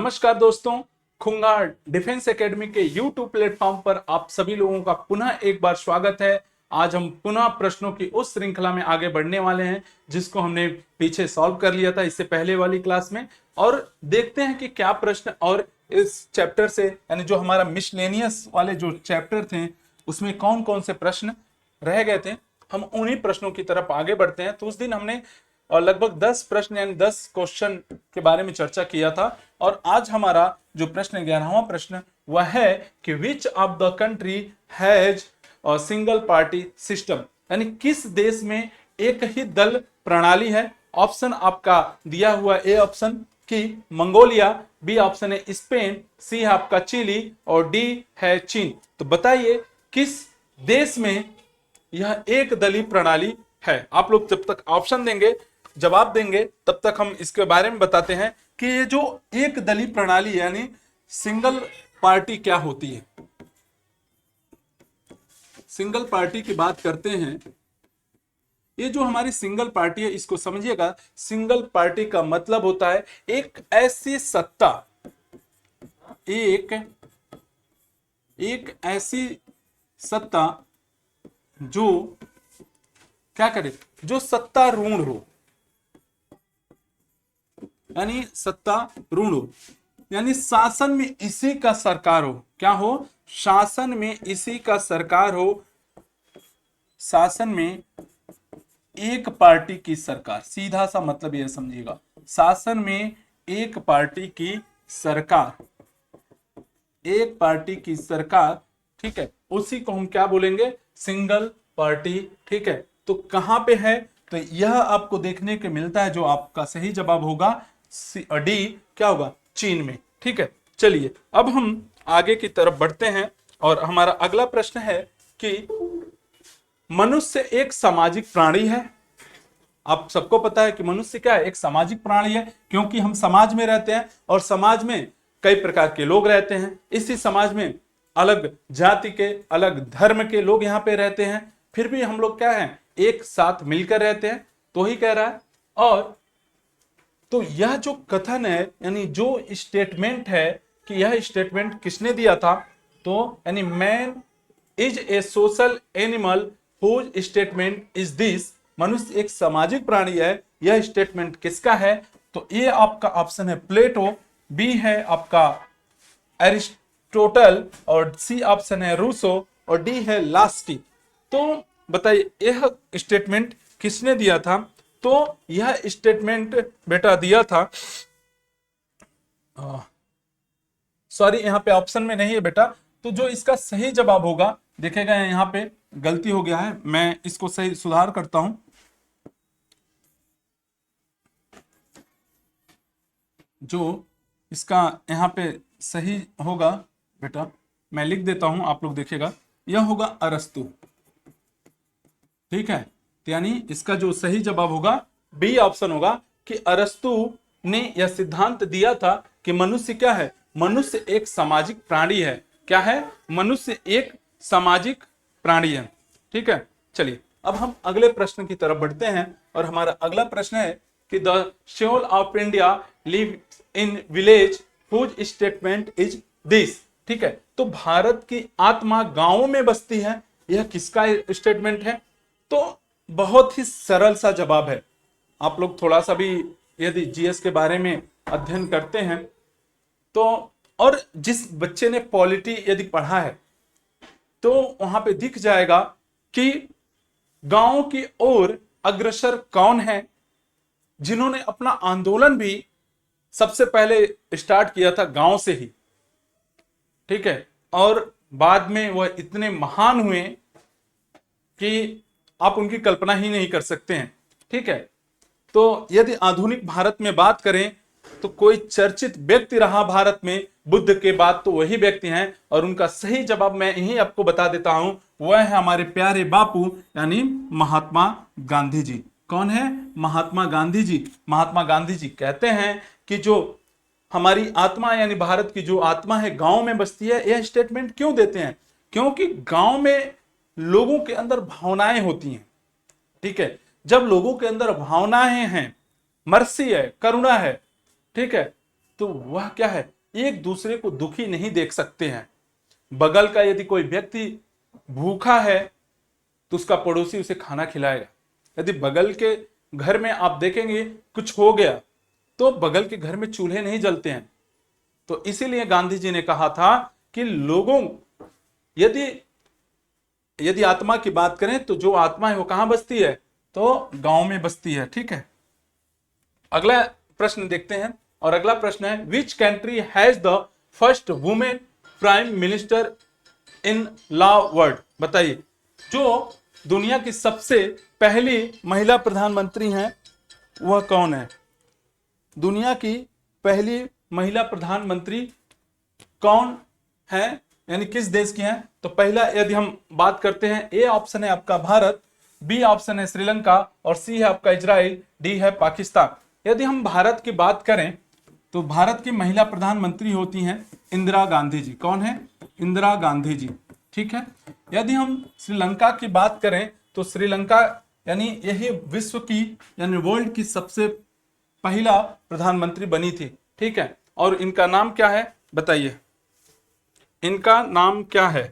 नमस्कार दोस्तों, खुंगार defence academy के यूट्यूब प्लेटफॉर्म पर आप सभी लोगों का पुनः एक बार स्वागत है। आज हम पुनः प्रश्नों की उस श्रृंखला में आगे बढ़ने वाले हैं जिसको हमने पीछे सॉल्व कर लिया था इससे पहले वाली क्लास में, और देखते हैं कि क्या प्रश्न और इस चैप्टर से यानी जो हमारा मिसलेनियस वाले जो चैप्टर थे उसमें कौन कौन से प्रश्न रह गए थे, हम उन्हीं प्रश्नों की तरफ आगे बढ़ते हैं। तो उस दिन हमने लगभग 10 प्रश्न यानी 10 क्वेश्चन के बारे में चर्चा किया था, और आज हमारा जो प्रश्न 11वां प्रश्न वह है कि which of the country has a single party system, यानी किस देश में एक ही दल प्रणाली है। ऑप्शन आपका दिया हुआ ए ऑप्शन की मंगोलिया, बी ऑप्शन है स्पेन, सी है आपका चिली और डी है चीन। तो बताइए किस देश में यह एक दलीय प्रणाली है। आप लोग जब तक ऑप्शन देंगे, जवाब देंगे, तब तक हम इसके बारे में बताते हैं कि ये जो एक दलीय प्रणाली यानी सिंगल पार्टी क्या होती है। सिंगल पार्टी की बात करते हैं। ये जो हमारी सिंगल पार्टी है इसको समझिएगा। सिंगल पार्टी का मतलब होता है एक ऐसी सत्ता, एक ऐसी सत्ता जो क्या करे, जो सत्तारूढ़ हो, यानी सत्तारूढ़ हो, यानी शासन में इसी का सरकार हो। क्या हो? शासन में इसी का सरकार हो। शासन में एक पार्टी की सरकार, सीधा सा मतलब यह समझिएगा, शासन में एक पार्टी की सरकार, एक पार्टी की सरकार, ठीक है, उसी को हम क्या बोलेंगे? Single party. ठीक है, तो कहां पे है? तो यह आपको देखने को मिलता है, जो आपका सही जवाब होगा डी, क्या होगा? चीन में। ठीक है, चलिए अब हम आगे की तरफ बढ़ते हैं और हमारा अगला प्रश्न है कि मनुष्य एक सामाजिक प्राणी है। आप सबको पता है कि मनुष्य क्या है? एक सामाजिक प्राणी है, क्योंकि हम समाज में रहते हैं और समाज में कई प्रकार के लोग रहते हैं। इसी समाज में अलग जाति के, अलग धर्म के लोग यहाँ पे रहते हैं, फिर भी हम लोग क्या है? एक साथ मिलकर रहते हैं। तो ही कह रहा है। और तो यह जो कथन है, यानी जो स्टेटमेंट है, कि यह स्टेटमेंट किसने दिया था? तो यानी man is a social animal whose statement is this, मनुष्य एक सामाजिक प्राणी है, यह स्टेटमेंट किसका है? तो ये आपका ऑप्शन है प्लेटो, बी है आपका एरिस्टोटल और सी ऑप्शन है रूसो और डी है लास्टी। तो बताइए यह स्टेटमेंट किसने दिया था? तो यह स्टेटमेंट बेटा दिया था, सॉरी यहां पे ऑप्शन में नहीं है बेटा। तो जो इसका सही जवाब होगा, देखेगा यहां पे गलती हो गया है, मैं इसको सही सुधार करता हूं। जो इसका यहां पे सही होगा बेटा, मैं लिख देता हूं, आप लोग देखिएगा, यह होगा अरस्तु। ठीक है, यानी इसका जो सही जवाब होगा बी ऑप्शन होगा कि अरस्तु ने यह सिद्धांत दिया था कि मनुष्य क्या है? मनुष्य एक सामाजिक प्राणी है। क्या है? मनुष्य एक सामाजिक प्राणी है। ठीक है, चलिए अब हम अगले प्रश्न की तरफ बढ़ते हैं, और हमारा अगला प्रश्न है कि the soul of India live in village whose statement is this. ठीक है, तो भारत की आत्मा गांवों में बसती है, यह किसका स्टेटमेंट है? तो बहुत ही सरल सा जवाब है। आप लोग थोड़ा सा भी यदि जीएस के बारे में अध्ययन करते हैं तो, और जिस बच्चे ने पॉलिटी यदि पढ़ा है तो वहां पे दिख जाएगा कि गांव की ओर अग्रसर कौन है, जिन्होंने अपना आंदोलन भी सबसे पहले स्टार्ट किया था गांव से ही। ठीक है, और बाद में वह इतने महान हुए कि आप उनकी कल्पना ही नहीं कर सकते हैं। ठीक है, तो यदि आधुनिक भारत में बात करें तो कोई चर्चित व्यक्ति रहा भारत में बुद्ध के बाद तो वही व्यक्ति हैं, और उनका सही जवाब मैं यही आपको बता देता हूं, वह है हमारे प्यारे बापू यानी महात्मा गांधी जी। कौन है? महात्मा गांधी जी। महात्मा गांधी जी कहते हैं कि जो हमारी आत्मा यानी भारत की जो आत्मा है गांव में बसती है। यह स्टेटमेंट क्यों देते हैं? क्योंकि गांव में लोगों के अंदर भावनाएं होती हैं। ठीक है, जब लोगों के अंदर भावनाएं हैं, मर्सी है, करुणा है, ठीक है, तो वह क्या है, एक दूसरे को दुखी नहीं देख सकते हैं। बगल का यदि कोई व्यक्ति भूखा है तो उसका पड़ोसी उसे खाना खिलाएगा। यदि बगल के घर में आप देखेंगे कुछ हो गया तो बगल के घर में चूल्हे नहीं जलते हैं। तो इसीलिए गांधी जी ने कहा था कि लोगों, यदि यदि आत्मा की बात करें तो जो आत्मा है वो कहां बसती है, तो गांव में बसती है। ठीक है, अगला प्रश्न देखते हैं। और अगला प्रश्न है, which country has the first women prime minister in law world. बताइए, जो दुनिया की सबसे पहली महिला प्रधानमंत्री हैं वह कौन है? दुनिया की पहली महिला प्रधानमंत्री कौन है, यानी किस देश की हैं? तो पहला यदि हम बात करते हैं, ए ऑप्शन है आपका भारत, बी ऑप्शन है श्रीलंका और सी है आपका इजराइल, डी है पाकिस्तान। यदि हम भारत की बात करें तो भारत की महिला प्रधानमंत्री होती हैं इंदिरा गांधी जी। कौन है? इंदिरा गांधी जी। ठीक है, यदि हम श्रीलंका की बात करें तो श्रीलंका यानी यही विश्व की यानी वर्ल्ड की सबसे पहला प्रधानमंत्री बनी थी। ठीक है, और इनका नाम क्या है बताइए, इनका नाम क्या है?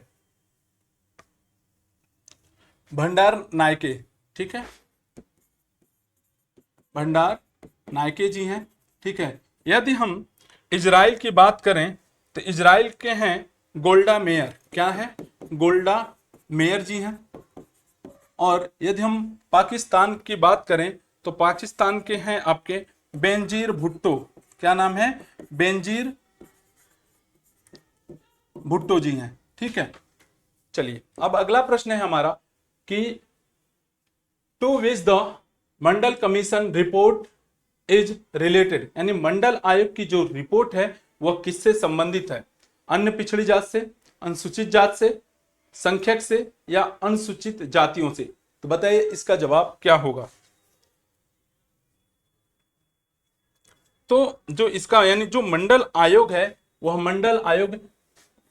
भंडार नायके। ठीक है, भंडार नायके जी हैं। ठीक है, यदि हम इजराइल की बात करें तो इजराइल के हैं गोल्डा मेयर। क्या है? गोल्डा मेयर जी हैं। और यदि हम पाकिस्तान की बात करें तो पाकिस्तान के हैं आपके बेनजीर भुट्टो। क्या नाम है? बेनजीर भुट्टो जी हैं। ठीक है, चलिए अब अगला प्रश्न है हमारा कि to which the Mandal commission report is related, यानी मंडल आयोग की जो रिपोर्ट है वह किससे संबंधित है? अन्य पिछड़ी जात से, अनुसूचित जात से, संख्यक से या अनुसूचित जातियों से? तो बताइए इसका जवाब क्या होगा? तो जो इसका यानी जो मंडल आयोग है वह मंडल आयोग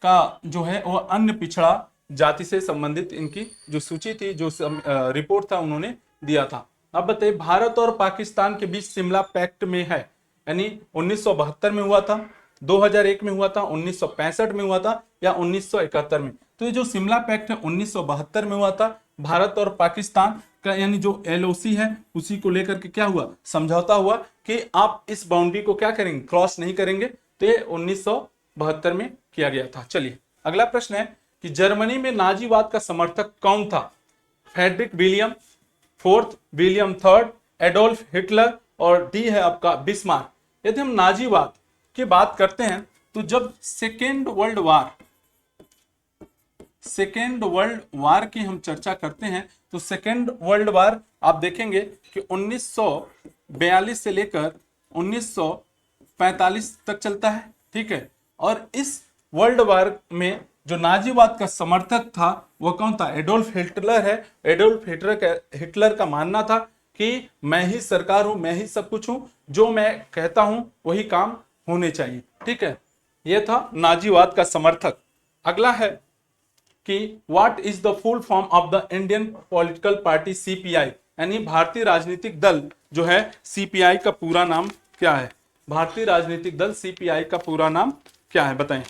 का जो है वह अन्य पिछड़ा जाति से संबंधित इनकी जो सूची थी, जो रिपोर्ट था उन्होंने दिया था। अब बताइए, भारत और पाकिस्तान के बीच शिमला पैक्ट में है, यानी 1972 में हुआ था, 2001 में हुआ था, 1965 में हुआ था या 1971 में? तो ये जो शिमला पैक्ट है 1972 में हुआ था। भारत और पाकिस्तान का यानी जो एलओसी है उसी को लेकर के क्या हुआ, समझौता हुआ कि आप इस बाउंड्री को क्या करेंगे, क्रॉस नहीं करेंगे। तो ये 1972 में किया गया था। चलिए अगला प्रश्न है कि जर्मनी में नाजीवाद का समर्थक कौन था? Frederick William fourth, William third, Adolf Hitler और डी है आपका बिस्मार्क। यदि हम नाजीवाद की बात करते हैं तो जब सेकेंड वर्ल्ड वार की हम चर्चा करते हैं तो सेकेंड वर्ल्ड वार आप देखेंगे कि 1942 से लेकर 1945 तक चलता है। ठीक है, और इस वर्ल्ड वार में जो नाजीवाद का समर्थक था वह कौन था? एडोल्फ हिटलर है। एडोल्फ हिटलर का मानना था कि मैं ही सरकार हूं, मैं ही सब कुछ हूं, जो मैं कहता हूं वही काम होने चाहिए। ठीक है, यह था नाजीवाद का समर्थक। अगला है कि what is the full form of the Indian political party CPI, यानी भारतीय राजनीतिक दल जो है सीपीआई का पूरा नाम क्या है? भारतीय राजनीतिक दल सीपीआई का पूरा नाम क्या है बताएं?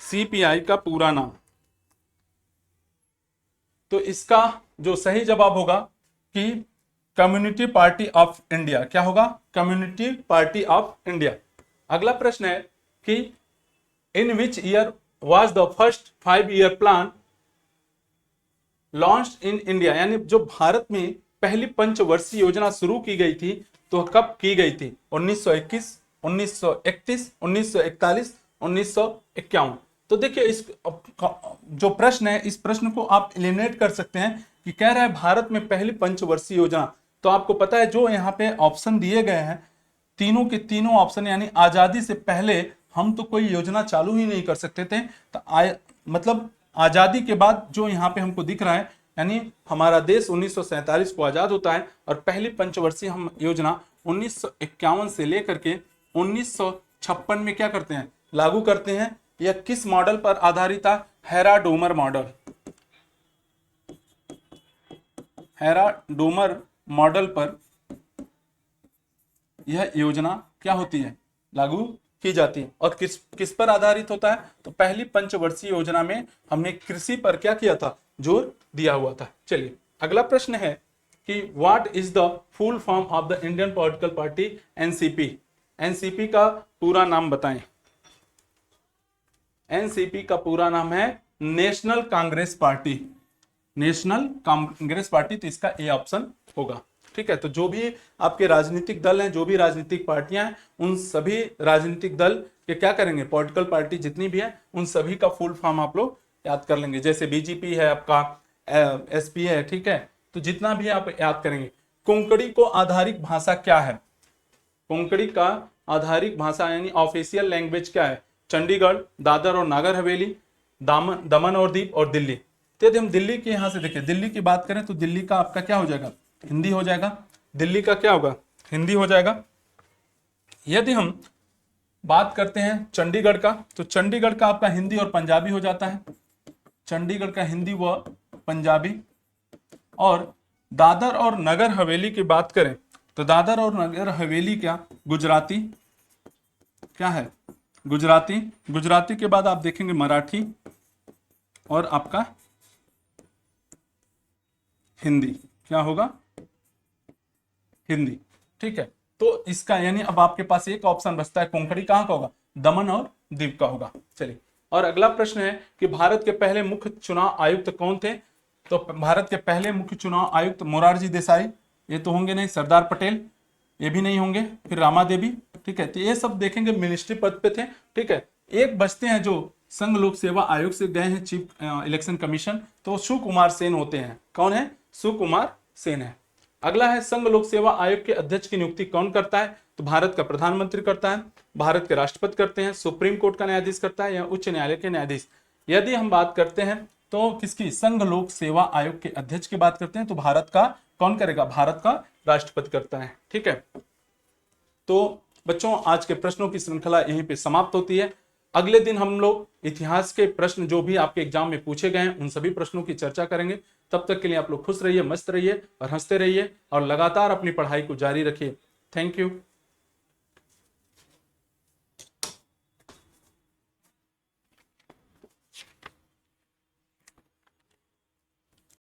सीपीआई का पूरा नाम, तो इसका जो सही जवाब होगा कि कम्युनिटी पार्टी ऑफ इंडिया। क्या होगा? Community party of India. अगला प्रश्न है कि in which year was the first 5-year plan launched in India, यानी जो भारत में पहली पंचवर्षीय योजना शुरू की गई थी तो कब की गई थी? 1921, 1931, 1941, 1951। तो देखिए इस जो प्रश्न है इस प्रश्न को आप एलिमिनेट कर सकते हैं कि कह रहा है भारत में पहली पंचवर्षीय योजना। तो आपको पता है जो यहाँ पे ऑप्शन दिए गए हैं तीनों के तीनों ऑप्शन, यानी आजादी से पहले हम तो कोई योजना चालू ही नहीं कर सकते थे। तो मतलब आजादी के बाद जो यहाँ पे हमको दिख रहा है, यानी हमारा देश 1947 को आजाद होता है और पहली पंचवर्षीय हम योजना 1951 से लेकर के 1956 में क्या करते हैं, लागू करते हैं। यह किस मॉडल पर आधारित था? हेरा-डोमर मॉडल। हेरा-डोमर मॉडल पर यह योजना क्या होती है, लागू की जाती है। और किस किस पर आधारित होता है, तो पहली पंचवर्षीय योजना में हमने कृषि पर क्या किया था, जोर दिया हुआ था। चलिए अगला प्रश्न है कि what is the full form of the Indian political party NCP. NCP का पूरा नाम बताएं। एनसीपी का पूरा नाम है national Congress party. National Congress party, तो इसका ए ऑप्शन होगा। ठीक है, तो जो भी आपके राजनीतिक दल हैं, जो भी राजनीतिक पार्टियां हैं, उन सभी राजनीतिक दल के क्या करेंगे, पॉलिटिकल पार्टी जितनी भी है उन सभी का फुल फॉर्म आप लोग याद कर लेंगे। जैसे बीजेपी है आपका, एसपी है, ठीक है, तो जितना भी आप याद करेंगे। कोंकणी को आधारिक भाषा क्या है, कोंकणी का आधारिक भाषा यानी ऑफिशियल लैंग्वेज क्या है, चंडीगढ़, दादर और नागर हवेली, दमन और दीव और दिल्ली। तो यदि हम दिल्ली के यहां से देखें, दिल्ली की बात करें तो दिल्ली का आपका क्या हो जाएगा, हिंदी हो जाएगा। दिल्ली का क्या होगा, हिंदी हो जाएगा। यदि हम बात करते हैं चंडीगढ़ का, तो चंडीगढ़ का आपका हिंदी और पंजाबी हो जाता है। चंडीगढ़ का हिंदी व पंजाबी। और दादर और नगर हवेली की बात करें तो दादर और नगर हवेली क्या, गुजराती क्या है, गुजराती। गुजराती के बाद आप देखेंगे मराठी और आपका हिंदी क्या होगा, हिंदी। ठीक है, तो इसका यानी अब आपके पास एक ऑप्शन बचता है, कोंकणी कहां का होगा, दमन और दीव का होगा। चलिए, और अगला प्रश्न है कि भारत के पहले मुख्य चुनाव आयुक्त कौन थे। तो भारत के पहले मुख्य चुनाव आयुक्त मोरारजी देसाई, ये तो होंगे नहीं, सरदार पटेल, ये भी नहीं होंगे, फिर रामा देवी। ठीक है, तो ये सब देखेंगे मिनिस्ट्री पद पे थे। ठीक है, एक बचते हैं जो संघ लोक सेवा आयोग से गए हैं, चीफ इलेक्शन कमीशन, तो सुकुमार सेन होते हैं। कौन है, सुकुमार सेन है। अगला है संघ लोक सेवा आयोग के अध्यक्ष की नियुक्ति कौन करता है, तो भारत का प्रधानमंत्री करता है, भारत के राष्ट्रपति करते हैं, सुप्रीम कोर्ट का न्यायाधीश करता है या उच्च न्यायालय के न्यायाधीश। यदि हम बात करते हैं तो किसकी, संघ लोक सेवा आयोग के अध्यक्ष की बात करते हैं तो भारत का कौन करेगा, भारत का राष्ट्रपति करता है। ठीक है, तो बच्चों आज के प्रश्नों की श्रृंखला यहीं पे समाप्त होती है। अगले दिन हम लोग इतिहास के प्रश्न जो भी आपके एग्जाम में पूछे गए हैं उन सभी प्रश्नों की चर्चा करेंगे। तब तक के लिए आप लोग खुश रहिए, मस्त रहिए और हंसते रहिए और लगातार अपनी पढ़ाई को जारी रखिए। Thank you.